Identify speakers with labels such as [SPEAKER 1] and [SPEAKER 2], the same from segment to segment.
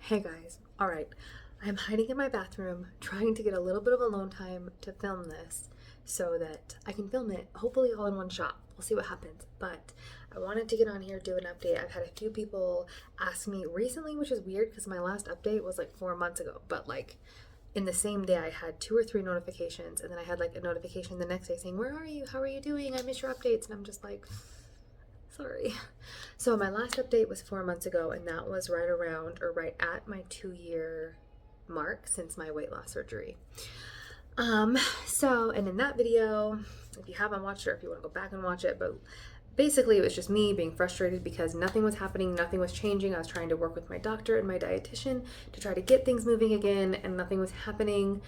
[SPEAKER 1] Hey guys, alright, I'm hiding in my bathroom trying to get a little bit of alone time to film this so that I can film it hopefully all in one shot. We'll see what happens, but I wanted to get on here, do an update. I've had a few people ask me recently, which is weird because my last update was like 4 months ago, but like in the same day I had 2 or 3 notifications, and then I had like a notification the next day saying, "Where are you? How are you doing? I miss your updates." And I'm just like, sorry. So my last update was 4 months ago, and that was right around or right at my 2 year mark since my weight loss surgery. And in that video, if you haven't watched it or if you want to go back and watch it, but basically it was just me being frustrated because nothing was happening, nothing was changing. I was trying to work with my doctor and my dietitian to try to get things moving again, and nothing was happening.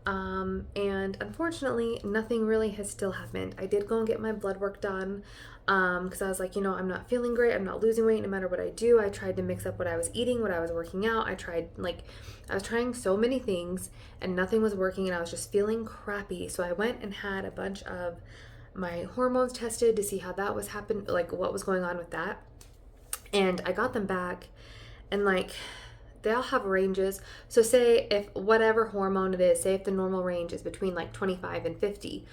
[SPEAKER 1] And unfortunately, nothing really has still happened. I did go and get my blood work done because I was like, I'm not feeling great. I'm not losing weight no matter what I do. I tried to mix up what I was eating, what I was working out. I was trying so many things and nothing was working, and I was just feeling crappy. So I went and had a bunch of my hormones tested to see how that was happening, like what was going on with that. And I got them back, and like they all have ranges. So say if whatever hormone it is, say if the normal range is between like 25 and 50,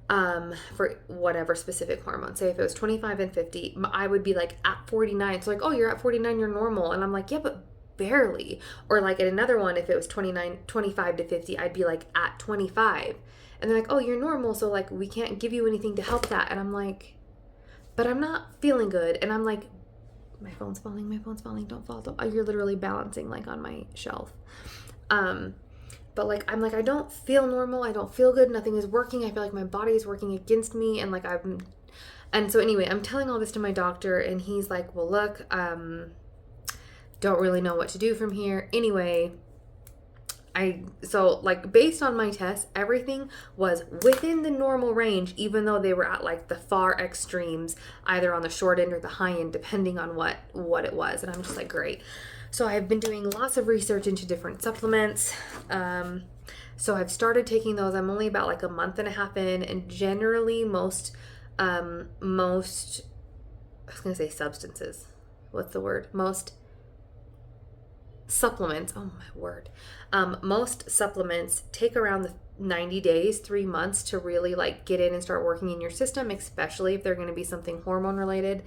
[SPEAKER 1] for whatever specific hormone. Say if it was 25 and 50, I would be like at 49. So like, oh, you're at 49, you're normal. And I'm like, yeah, but barely. Or like at another one, if it was 25 to 50, I'd be like at 25. And they're like, oh, you're normal. So like, we can't give you anything to help that. And I'm like, but I'm not feeling good. And I'm like, my phone's falling, don't fall. You're literally balancing like on my shelf. But like, I'm like, I don't feel normal. I don't feel good. Nothing is working. I feel like my body is working against me. And like, and so anyway, I'm telling all this to my doctor, and he's like, well, look, don't really know what to do from here. Anyway, so like based on my tests, everything was within the normal range, even though they were at like the far extremes, either on the short end or the high end, depending on what it was. And I'm just like, great. So I've been doing lots of research into different supplements. So I've started taking those. I'm only about like a month and a half in, and generally most I was gonna say substances. What's the word? Most supplements, oh my word, most supplements take around the 90 days, 3 months to really like get in and start working in your system, especially if they're going to be something hormone related.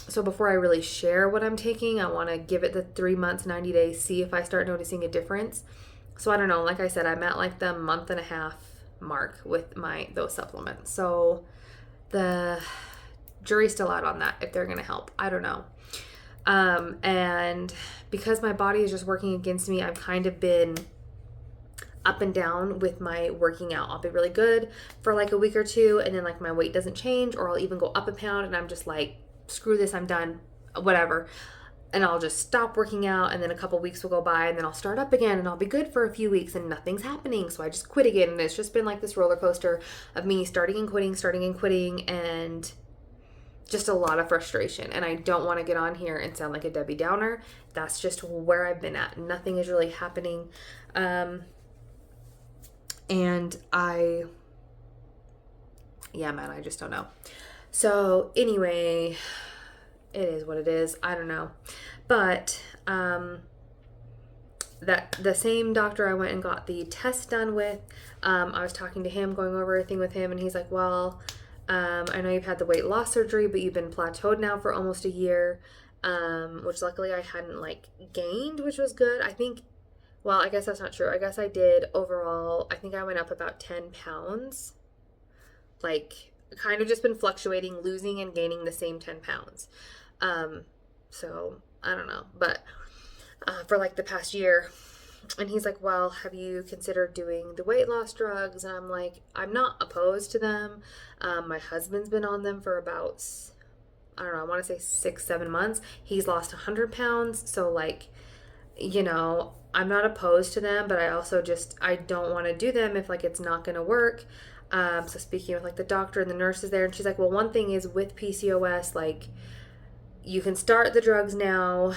[SPEAKER 1] So before I really share what I'm taking, I want to give it the 3 months, 90 days, see if I start noticing a difference. So I don't know, like I said, I'm at like the month and a half mark with those supplements. So the jury's still out on that, if they're going to help. I don't know. And because my body is just working against me, I've kind of been up and down with my working out. I'll be really good for like a week or two, and then like my weight doesn't change, or I'll even go up a pound and I'm just like, screw this, I'm done, whatever. And I'll just stop working out, and then a couple weeks will go by, and then I'll start up again, and I'll be good for a few weeks and nothing's happening. So I just quit again. And it's just been like this roller coaster of me starting and quitting, and just a lot of frustration. And I don't want to get on here and sound like a Debbie Downer. That's just where I've been at. Nothing is really happening. I just don't know. So anyway, it is what it is. I don't know. But, that the same doctor I went and got the test done with, I was talking to him, going over everything with him, and he's like, well, I know you've had the weight loss surgery, but you've been plateaued now for almost a year, which luckily I hadn't like gained, which was good. I guess that's not true. I guess I did overall. I think I went up about 10 pounds, like kind of just been fluctuating, losing and gaining the same 10 pounds. So I don't know, but, for like the past year. And he's like, well, have you considered doing the weight loss drugs? And I'm like, I'm not opposed to them. My husband's been on them for about, I don't know, I want to say 6-7 months. He's lost 100 pounds. So like, I'm not opposed to them, but I also I don't want to do them if like it's not going to work. So speaking with like the doctor and the nurses there, and she's like, well, one thing is with PCOS, like, you can start the drugs now,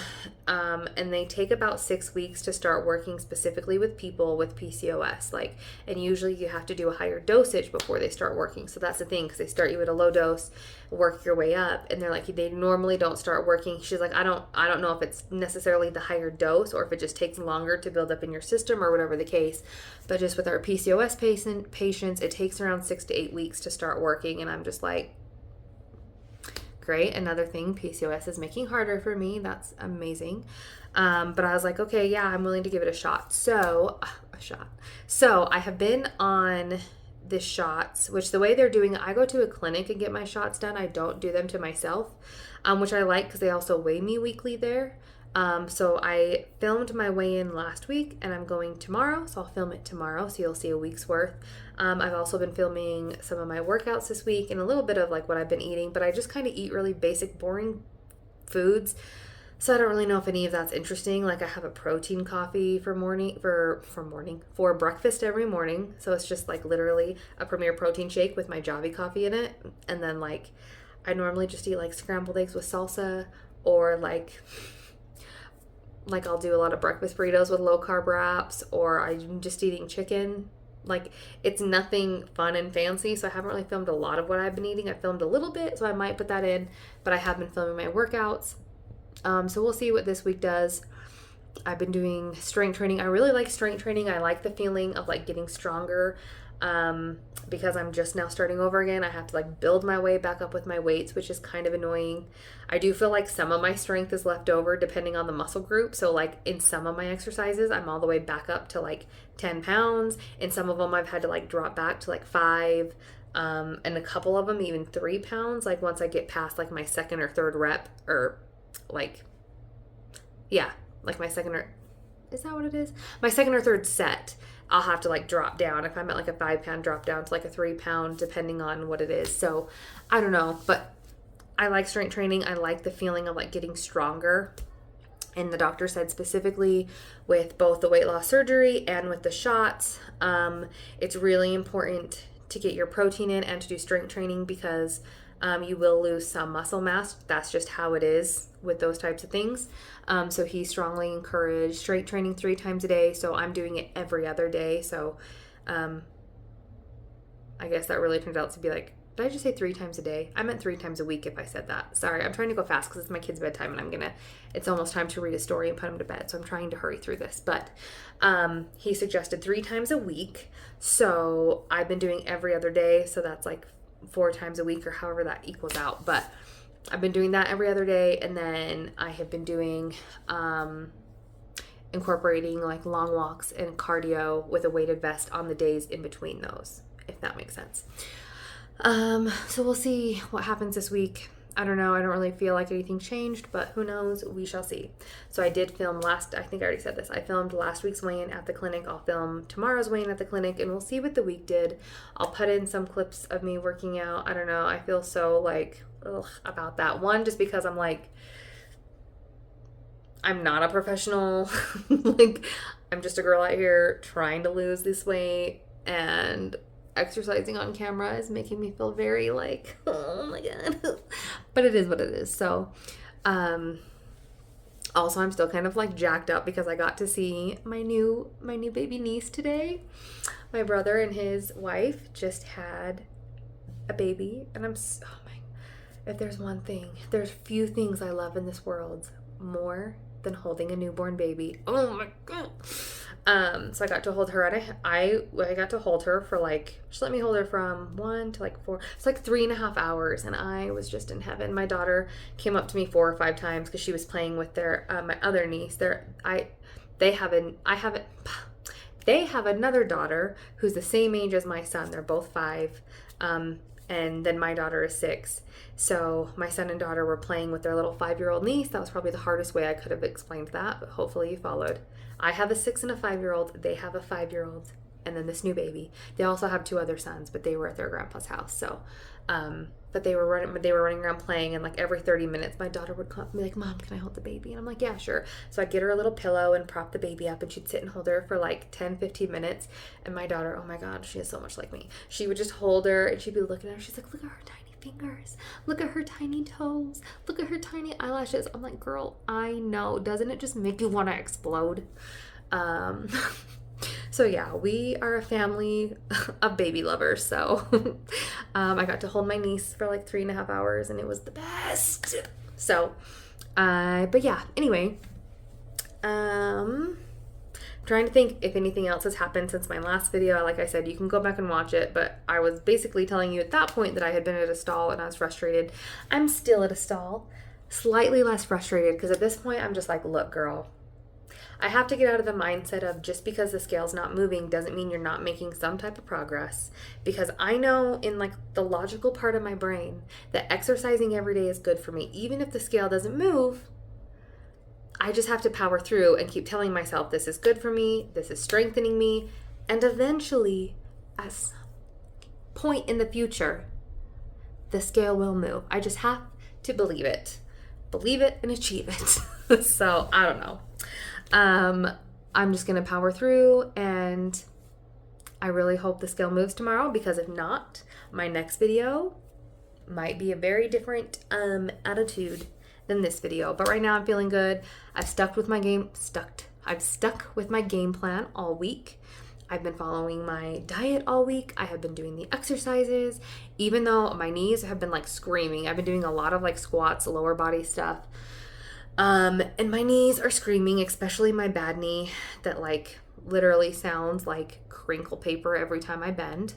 [SPEAKER 1] and they take about 6 weeks to start working specifically with people with PCOS. Like, and usually you have to do a higher dosage before they start working. So that's the thing, because they start you at a low dose, work your way up, and they're like, they normally don't start working. She's like, I don't know if it's necessarily the higher dose or if it just takes longer to build up in your system or whatever the case. But just with our PCOS patients, it takes around 6 to 8 weeks to start working, and I'm just like, great. Another thing PCOS is making harder for me. That's amazing. But I was like, okay, yeah, I'm willing to give it a shot. So I have been on the shots, which the way they're doing it, I go to a clinic and get my shots done. I don't do them to myself, which I like because they also weigh me weekly there. So I filmed my weigh-in last week and I'm going tomorrow. So I'll film it tomorrow. So you'll see a week's worth. I've also been filming some of my workouts this week and a little bit of like what I've been eating, but I just kind of eat really basic, boring foods. So I don't really know if any of that's interesting. Like I have a protein coffee for breakfast every morning. So it's just like literally a Premier protein shake with my Javi coffee in it. And then like I normally just eat like scrambled eggs with salsa, or like I'll do a lot of breakfast burritos with low carb wraps, or I'm just eating chicken. Like it's nothing fun and fancy. So I haven't really filmed a lot of what I've been eating. I filmed a little bit, so I might put that in, but I have been filming my workouts. So we'll see what this week does. I've been doing strength training. I really like strength training. I like the feeling of like getting stronger. Because I'm just now starting over again. I have to like build my way back up with my weights, which is kind of annoying. I do feel like some of my strength is left over depending on the muscle group. So like in some of my exercises, I'm all the way back up to like 10 pounds. In some of them, I've had to like drop back to like 5, and a couple of them even 3 pounds. Like once I get past like my second or third rep, or like, yeah, like my second or, is that what it is? My second or third set, I'll have to like drop down. If I'm at like a 5 pound, drop down to like a 3 pound, depending on what it is. So I don't know, but I like strength training. I like the feeling of like getting stronger. And the doctor said specifically with both the weight loss surgery and with the shots, it's really important to get your protein in and to do strength training, because you will lose some muscle mass. That's just how it is with those types of things. So he strongly encouraged strength training 3 times a day. So I'm doing it every other day. So I guess that really turned out to be like, did I just say 3 times a day? I meant 3 times a week if I said that. Sorry, I'm trying to go fast because it's my kid's bedtime and it's almost time to read a story and put him to bed. So I'm trying to hurry through this. But he suggested 3 times a week. So I've been doing every other day. So that's like 4 times a week, or however that equals out. But I've been doing that every other day. And then I have been doing incorporating like long walks and cardio with a weighted vest on the days in between those, if that makes sense. So we'll see what happens this week. I don't know. I don't really feel like anything changed, but who knows? We shall see. So I did film I think I already said this. I filmed last week's weigh-in at the clinic. I'll film tomorrow's weigh-in at the clinic, and we'll see what the week did. I'll put in some clips of me working out. I don't know. I feel so like, about that one, just because I'm like, I'm not a professional. Like, I'm just a girl out here trying to lose this weight, and exercising on camera is making me feel very like, oh my god. But it is what it is. So also I'm still kind of like jacked up because I got to see my new baby niece today. My brother and his wife just had a baby, and if there's one thing, there's few things I love in this world more than holding a newborn baby. Oh my god. So I got to hold her, and I got to hold her for like, she let me hold her from 1 to like 4. It's like 3.5 hours, and I was just in heaven. My daughter came up to me 4 or 5 times because she was playing with my other niece. They have another daughter who's the same age as my son. They're both 5. And then my daughter is 6. So my son and daughter were playing with their little 5-year-old niece. That was probably the hardest way I could have explained that, but hopefully you followed. I have a 6 and a 5-year-old. They have a 5-year-old, and then this new baby. They also have 2 other sons, but they were at their grandpa's house. So, but they were running around playing, and like every 30 minutes, my daughter would come be like, "Mom, can I hold the baby?" And I'm like, "Yeah, sure." So I'd get her a little pillow and prop the baby up, and she'd sit and hold her for like 10, 15 minutes. And my daughter, oh my God, she is so much like me. She would just hold her, and she'd be looking at her. She's like, "Look at her tiny fingers. Look at her tiny toes. Look at her tiny eyelashes. I'm like, girl, I know. Doesn't it just make you want to explode? So yeah, we are a family of baby lovers. So I got to hold my niece for like 3.5 hours and it was the best. So, but yeah, anyway, trying to think if anything else has happened since my last video. Like I said, you can go back and watch it, but I was basically telling you at that point that I had been at a stall and I was frustrated. I'm still at a stall, slightly less frustrated, because at this point I'm just like, look, girl, I have to get out of the mindset of just because the scale's not moving doesn't mean you're not making some type of progress, because I know in like the logical part of my brain that exercising every day is good for me. Even if the scale doesn't move, I just have to power through and keep telling myself this is good for me, this is strengthening me, and eventually, at some point in the future, the scale will move. I just have to believe it and achieve it. So I don't know. I'm just going to power through, and I really hope the scale moves tomorrow, because if not, my next video might be a very different attitude than this video. But right now I'm feeling good. I've stuck with my game plan all week. I've been following my diet all week. I have been doing the exercises, even though my knees have been like screaming. I've been doing a lot of like squats, lower body stuff. And my knees are screaming, especially my bad knee that like literally sounds like crinkle paper every time I bend.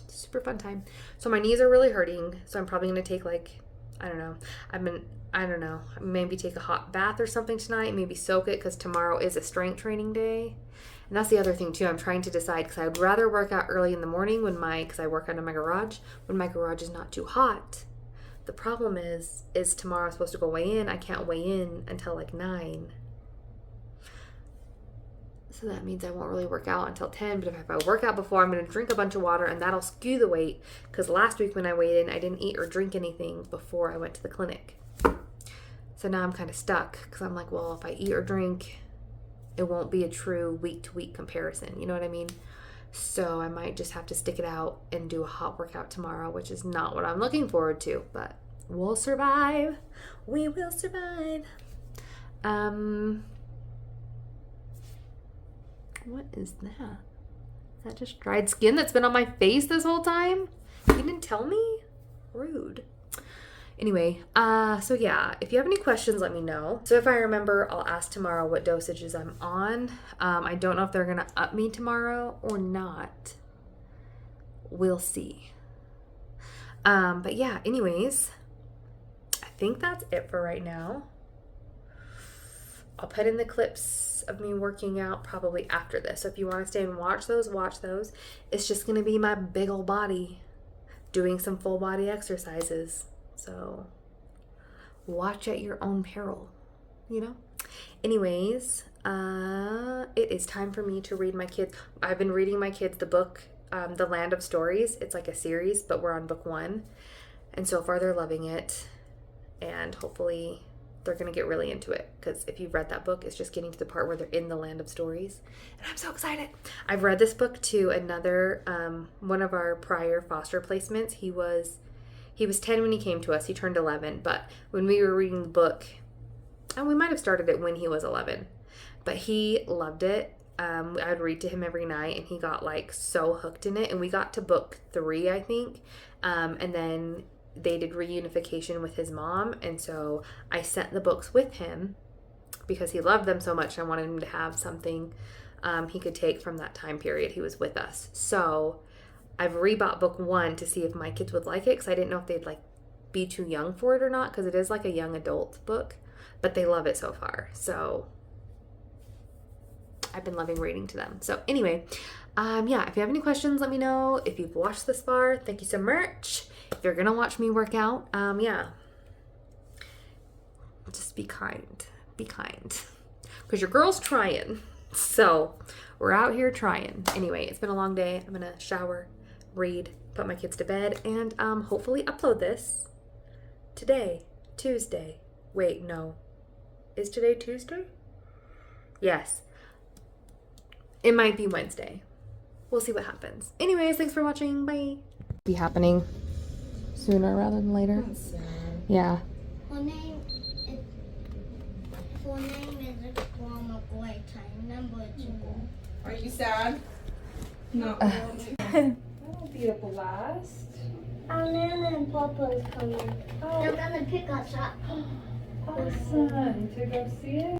[SPEAKER 1] Super fun time. So my knees are really hurting. So I'm probably going to take like, I don't know, maybe take a hot bath or something tonight, maybe soak it, because tomorrow is a strength training day. And that's the other thing too, I'm trying to decide, because I would rather work out early in the morning because I work out in my garage, when my garage is not too hot. The problem is tomorrow I'm supposed to go weigh in. I can't weigh in until like 9. So that means I won't really work out until 10. But if I work out before, I'm going to drink a bunch of water, and that'll skew the weight. Because last week when I weighed in, I didn't eat or drink anything before I went to the clinic. So now I'm kind of stuck, because I'm like, well, if I eat or drink, it won't be a true week-to-week comparison. You know what I mean? So I might just have to stick it out and do a hot workout tomorrow, which is not what I'm looking forward to. But we'll survive. We will survive. What is that? Is that just dried skin that's been on my face this whole time? You didn't tell me? Rude. Anyway, so yeah, if you have any questions, let me know. So if I remember, I'll ask tomorrow what dosages I'm on. I don't know if they're gonna up me tomorrow or not. We'll see. But yeah, anyways, I think that's it for right now. I'll put in the clips of me working out probably after this. So if you want to stay and watch those, watch those. It's just going to be my big old body doing some full body exercises. So watch at your own peril, you know? Anyways, it is time for me to read my kids. I've been reading my kids the book, The Land of Stories. It's like a series, but we're on book 1. And so far they're loving it. And hopefully they're going to get really into it, because if you've read that book, it's just getting to the part where they're in the land of stories, and I'm so excited. I've read this book to another one of our prior foster placements. He was 10 when he came to us. He turned 11, but when we were reading the book, and we might have started it when he was 11, but he loved it. I would read to him every night, and he got like so hooked in it, and we got to book 3, I think, and then they did reunification with his mom, and so I sent the books with him because he loved them so much. I wanted him to have something he could take from that time period he was with us. So I've rebought book 1 to see if my kids would like it, because I didn't know if they'd like be too young for it or not, because it is like a young adult book, but they love it so far. So I've been loving reading to them. So anyway, yeah, if you have any questions, let me know. If you've watched this far, thank you so much. If you're gonna watch me work out, yeah, just be kind, because your girl's trying. So we're out here trying. Anyway, it's been a long day. I'm gonna shower, read, put my kids to bed, and hopefully upload this today, Tuesday. Wait, no, is today Tuesday? Yes, it might be Wednesday. We'll see what happens. Anyways, thanks for watching. Bye. Be happening. sooner rather than later.
[SPEAKER 2] That's sad.
[SPEAKER 1] Yeah.
[SPEAKER 3] Full name is Grandma Boy Time, number 2.
[SPEAKER 2] Are you sad? No.
[SPEAKER 1] That'll be a blast.
[SPEAKER 3] Nana and Papa is coming.
[SPEAKER 1] Oh.
[SPEAKER 3] They're gonna pick us up.
[SPEAKER 1] Awesome. To go see it?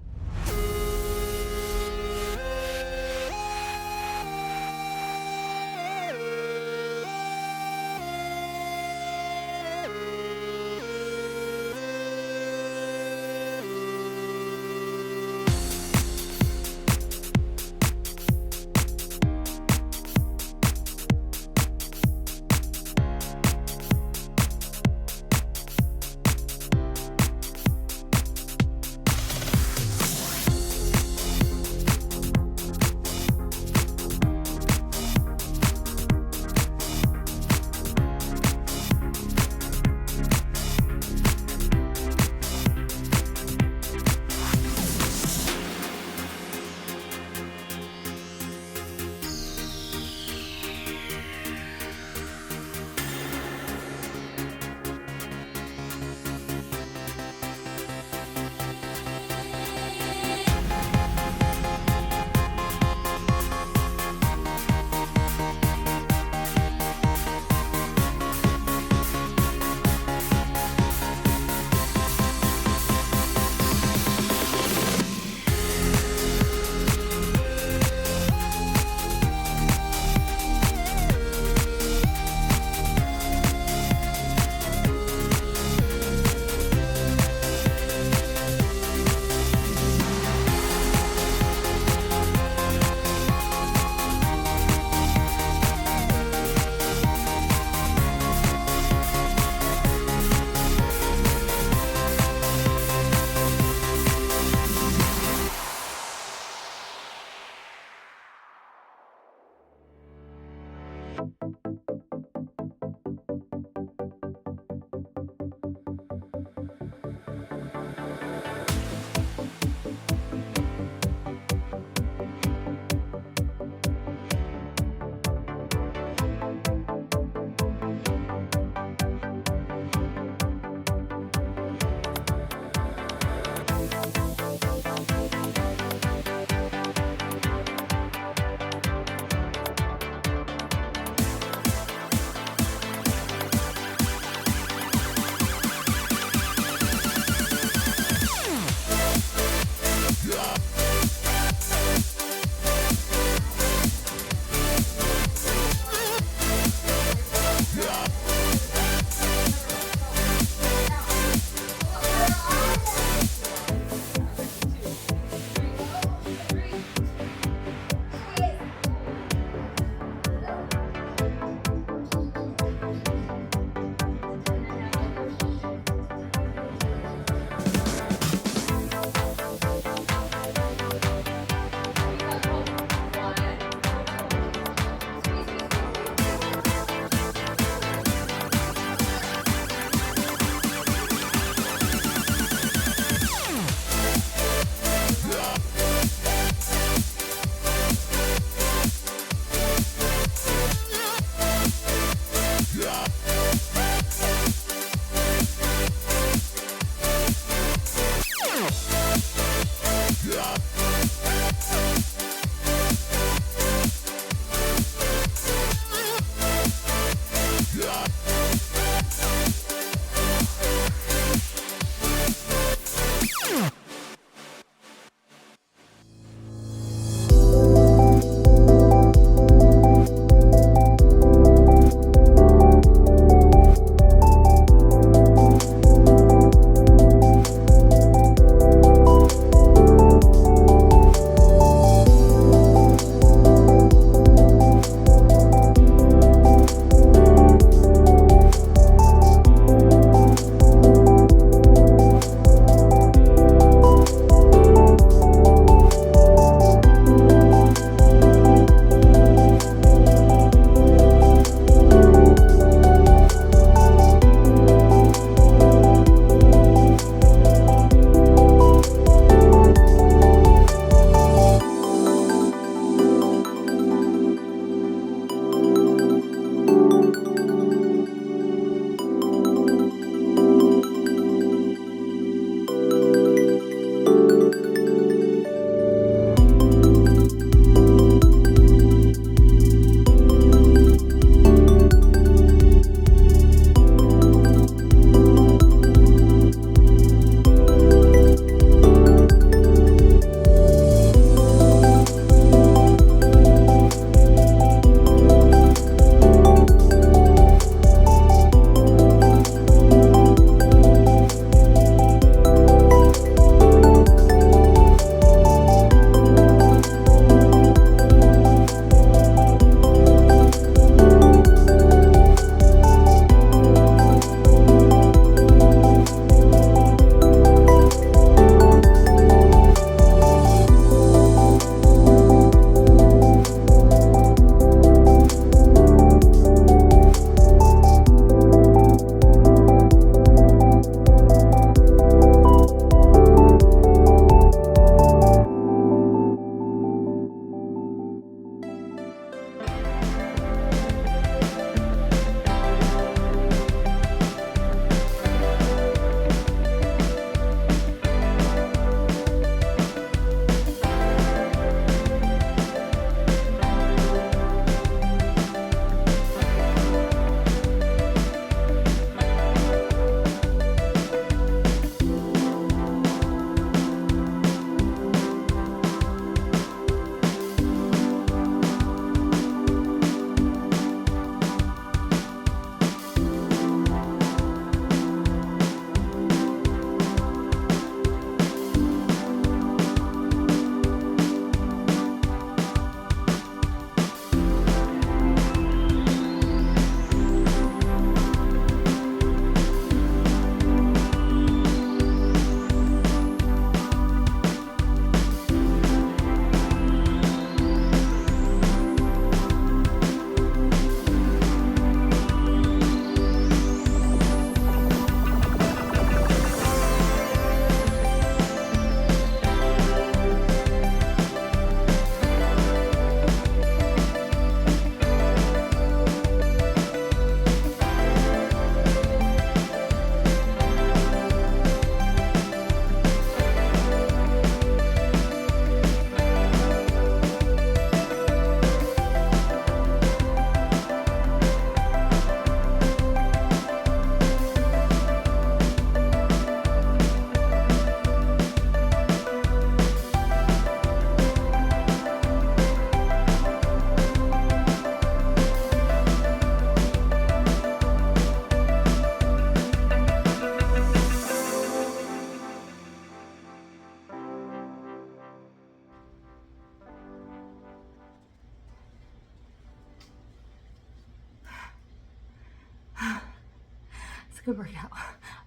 [SPEAKER 1] good workout.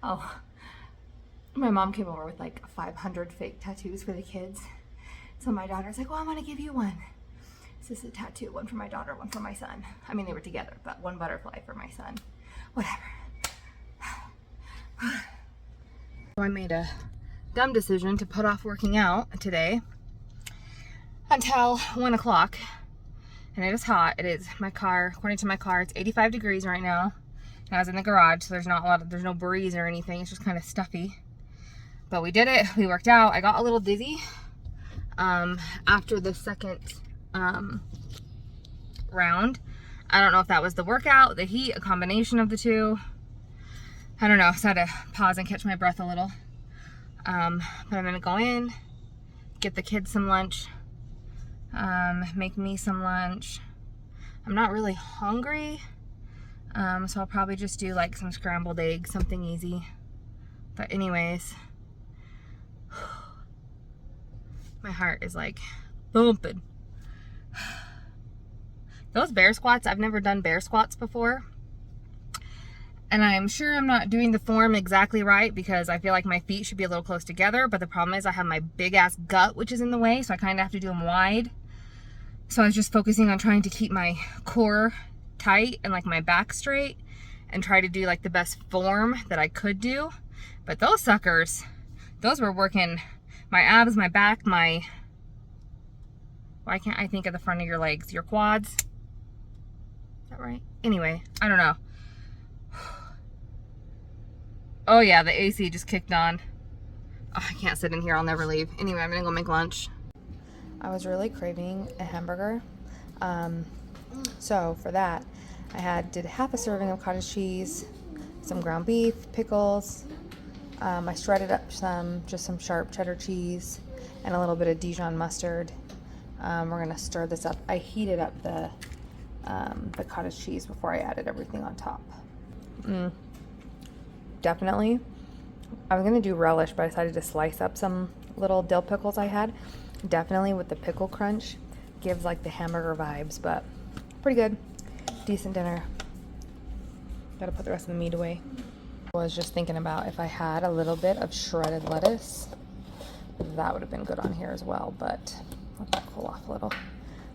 [SPEAKER 1] Oh, my mom came over with like 500 fake tattoos for the kids. So my daughter's like, well, I'm gonna give you one. This is a tattoo, one for my daughter, one for my son. I mean, they were together, but one butterfly for my son. Whatever. So I made a dumb decision to put off working out today until 1 o'clock. And it is hot. It is. My car, according to my car, it's 85 degrees right now. And I was in the garage, so there's no breeze or anything. It's just kind of stuffy. But we did it. We worked out. I got a little dizzy after the second round. I don't know if that was the workout, the heat, a combination of the two. I don't know. So I had to pause and catch my breath a little. But I'm gonna go in, get the kids some lunch, make me some lunch. I'm not really hungry, so I'll probably just do like some scrambled eggs, something easy. But anyways, my heart is like bumping. Those bear squats, I've never done bear squats before. And I'm sure I'm not doing the form exactly right because I feel like my feet should be a little close together. But the problem is I have my big ass gut, which is in the way. So I kind of have to do them wide. So I was just focusing on trying to keep my core tight and like my back straight and try to do like the best form that I could do. But those suckers, those were working my abs, my back, why can't I think of the front of your legs? Your quads? Is that right? Anyway, I don't know. Oh yeah, the AC just kicked on. Oh, I can't sit in here, I'll never leave. Anyway, I'm gonna go make lunch. I was really craving a hamburger. So for that, I did half a serving of cottage cheese, some ground beef, pickles. I shredded up just some sharp cheddar cheese and a little bit of Dijon mustard. We're gonna stir this up. I heated up the cottage cheese before I added everything on top. Definitely. I was gonna do relish, but I decided to slice up some little dill pickles I had. Definitely with the pickle crunch gives like the hamburger vibes, but pretty good. Decent dinner. Gotta put the rest of the meat away. I was just thinking about if I had a little bit of shredded lettuce, that would have been good on here as well, but let that cool off a little.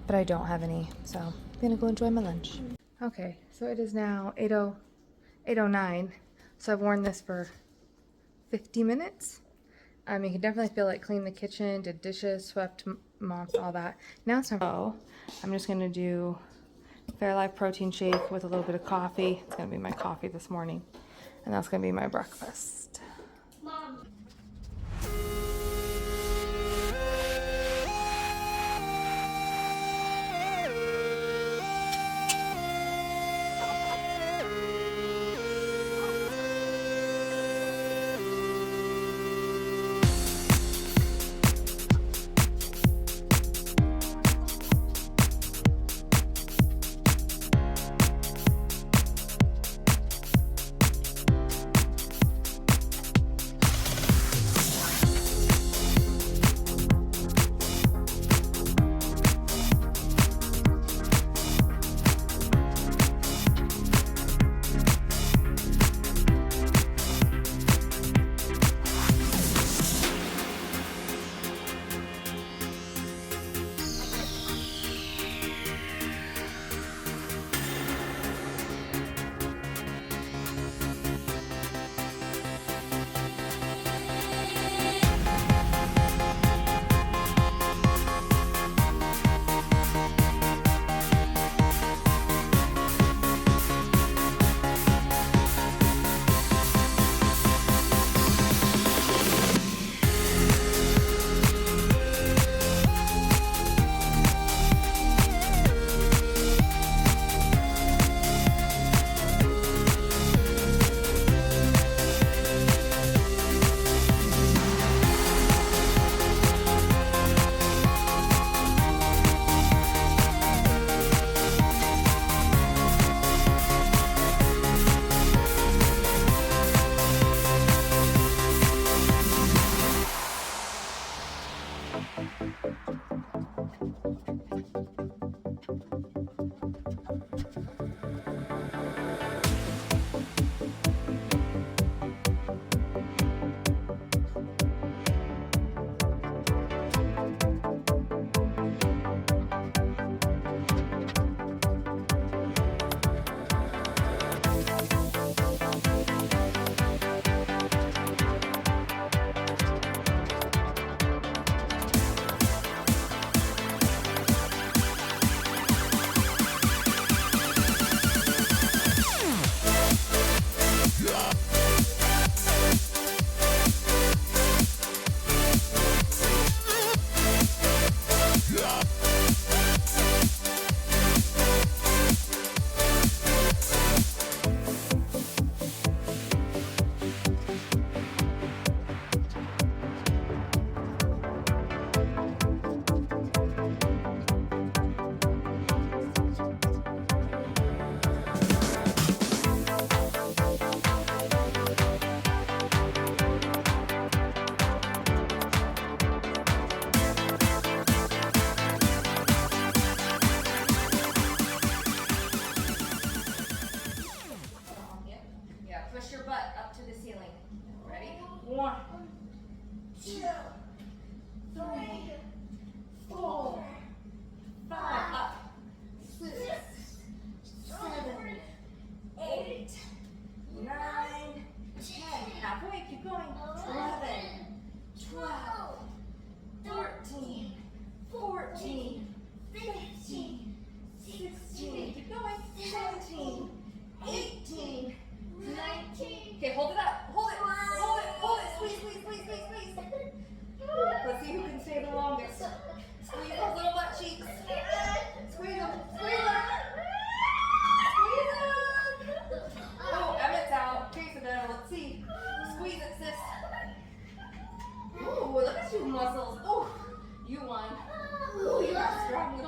[SPEAKER 1] But I don't have any, so I'm gonna go enjoy my lunch. Okay, so it is now 8:09. So I've worn this for 50 minutes. You can definitely feel it. Cleaned the kitchen, did dishes, swept, mopped, all that. Now it's time. So I'm just gonna do Fairlife protein shake with a little bit of coffee. It's gonna be my coffee this morning, and that's gonna be my breakfast.
[SPEAKER 3] Mom.
[SPEAKER 2] 1, 2, 3, 4, 5, up. 6, 7, 8, 9, 10. Halfway, keep going. 11, 12, 13, 14, 15, 16. Keep going. 17, 18, 19. Okay, hold it up. Hold it. Hold it. Hold it. Squeeze, squeeze, squeeze, squeeze, squeeze. Let's see who can stay the longest. Squeeze those little butt cheeks. Squeeze them. Squeeze them. Squeeze them. Oh, Emmett's out. Okay, so now let's see. Squeeze it, sis. Ooh, look at you muscles. Oh, you won. Ooh, you are strong